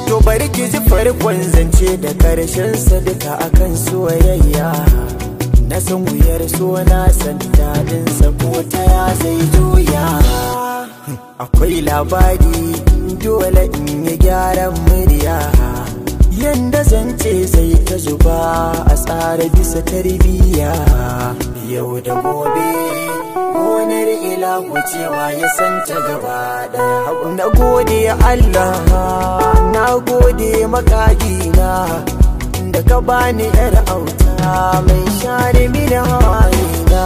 To bari ki ji farkon zance da karshen sa duka akan soyayya. Na san wuyar so na san dadin sa ko ta ya zai juya. Akwai labari dole in yi gyaran murya. Yanda zance sai ta zuba a tsara bisa tarbiyya. Yau da gobe gonar ilahu cewa ya santa gaba daya. Na gode Allah, na gode makagina da ka bani yar auta mai share mini hawayena,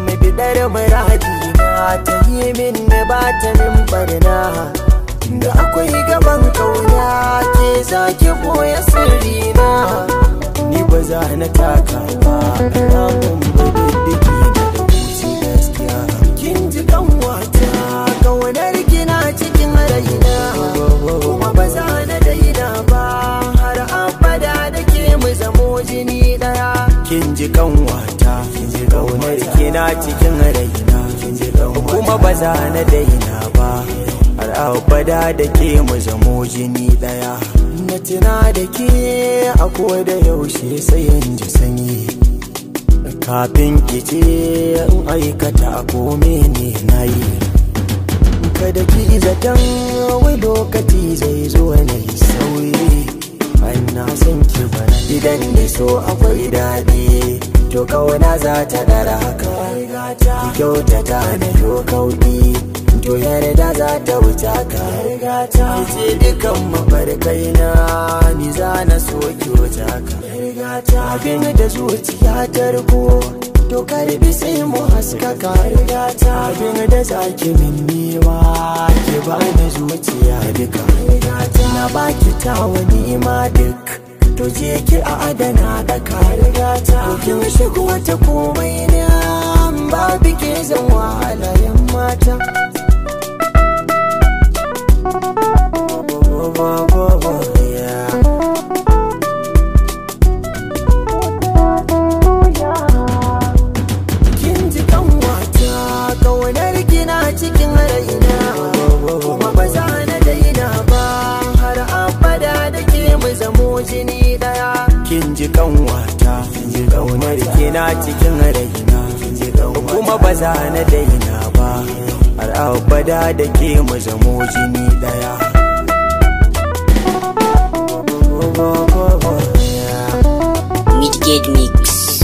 mai bidar muradina ta yi min ba ta min barna. Da akwai gaban kauna ke zaki boye sirrina, ni ba za na taka ba ramin bududdiki da wuce gaskiya. Kin ji kanwata kaunar kina cikin raina, kuma ba za na daina ba har abada da ke mu zamo jini daya. Kin ji kanwata kaunar kina cikin raina, kuma ba za na daina ba har abada da ke mu zamo jini daya. Na tuna da ke a koda yaushe sai in ji sanyi, kafin ki ce in aikata ko mene na yi. Kada ki zaton wai lokaci zai zo na yi sauyi, na san ki bana idan da so akwai daɗi, to kauna za ta ɗara haka. Ki kyautata na yo kauɗi, to yarda za ta wuce ka. Ce dukan mafarkai na ni za na so ki wuce ka. Abin da zuciya ta riko to karbi sai mu haskaka. Abin da zaki min niwa ki bani zuciya duka. Na baki tawa nima duk, to je ki a adana daka. Kin shigo wata komai na babu ke zan wahala yan mata. Kin ji kanwata kaunar kina cikin raina, kuma ba za na daina ba har abada da ke mu zamo jini daya. Kin ji kanwata kaunar kina cikin raina, kuma ba za na daina ba har abada da ke mu zamo jini daya. Midgate Mix.